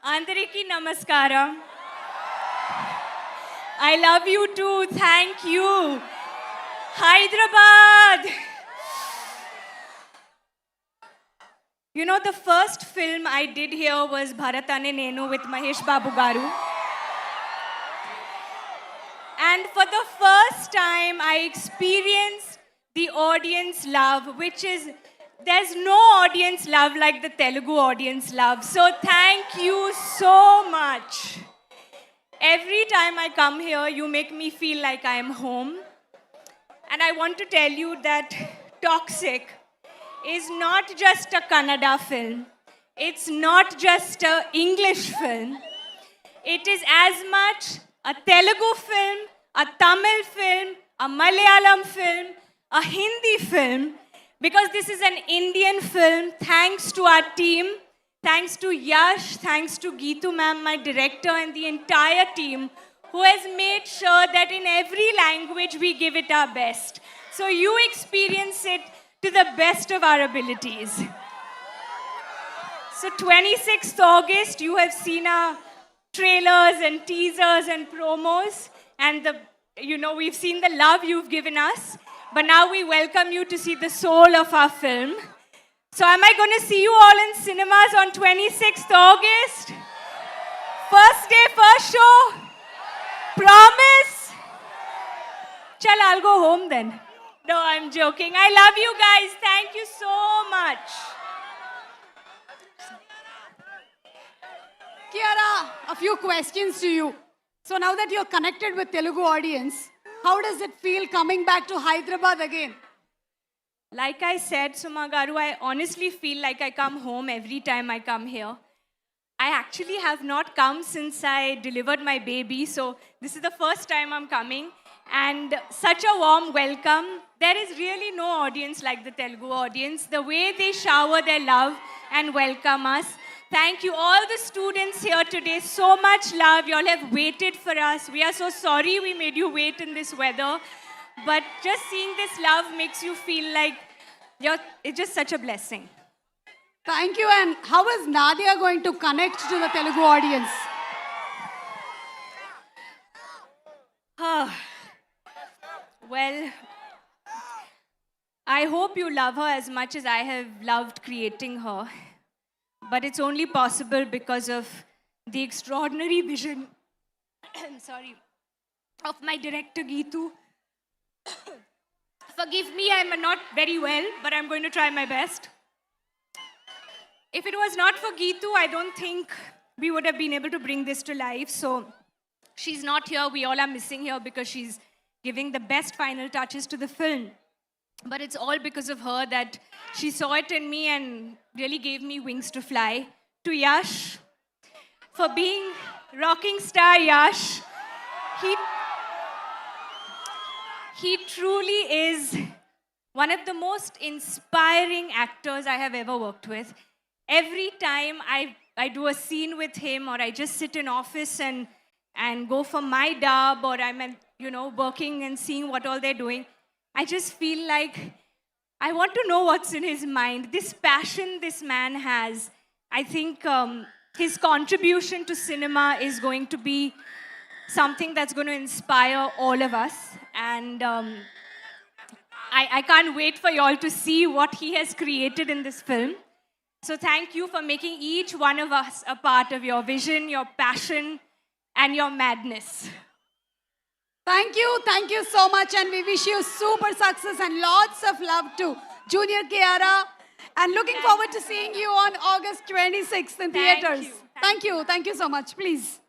Andariki namaskaram. I love you too. Thank you. Hyderabad. You know, the first film I did here was Bharatane Nenu with Mahesh Babu Garu. And for the first time, I experienced the audience love, which is, there's no audience love like the Telugu audience love. So thank you so much. Every time I come here, you make me feel like I am home. And I want to tell you that Toxic is not just a Kannada film. It's not just an English film. It is as much a Telugu film, a Tamil film, a Malayalam film, a Hindi film, because this is an Indian film. Thanks to our team, thanks to Yash, thanks to Geetu ma'am, my director, and the entire team, who has made sure that in every language we give it our best. So you experience it to the best of our abilities. So 26th August, you have seen our trailers and teasers and promos, and we've seen the love you've given us, but now we welcome you to see the soul of our film. So am I going to see you all in cinemas on 26th August? First day, first show? Promise? Chal, I'll go home then. No, I'm joking. I love you guys. Thank you so much. Kiara, a few questions to you. So now that you're connected with Telugu audience, how does it feel coming back to Hyderabad again? Like I said, Suma Garu, I honestly feel like I come home every time I come here. I actually have not come since I delivered my baby, so this is the first time I'm coming. And such a warm welcome. There is really no audience like the Telugu audience. The way they shower their love and welcome us. Thank you, all the students here today. So much love. You all have waited for us. We are so sorry we made you wait in this weather. But just seeing this love makes you feel like it's just such a blessing. Thank you. And how is Nadia going to connect to the Telugu audience? Well, I hope you love her as much as I have loved creating her. But it's only possible because of the extraordinary vision of my director, Geetu. Forgive me, I'm not very well, but I'm going to try my best. If it was not for Geetu, I don't think we would have been able to bring this to life. So she's not here. We all are missing her because she's giving the best final touches to the film. But it's all because of her that she saw it in me and really gave me wings to fly. To Yash, for being rocking star Yash. He truly is one of the most inspiring actors I have ever worked with. Every time I do a scene with him, or I just sit in office and go for my dub, or I'm working and seeing what all they're doing, I just feel like I want to know what's in his mind. This passion this man has, I think his contribution to cinema is going to be something that's going to inspire all of us. And I can't wait for you all to see what he has created in this film. So thank you for making each one of us a part of your vision, your passion, and your madness. Thank you so much, and we wish you super success and lots of love to Junior Kiara, and looking forward to seeing you on August 26th in theaters. Thank you so much, please.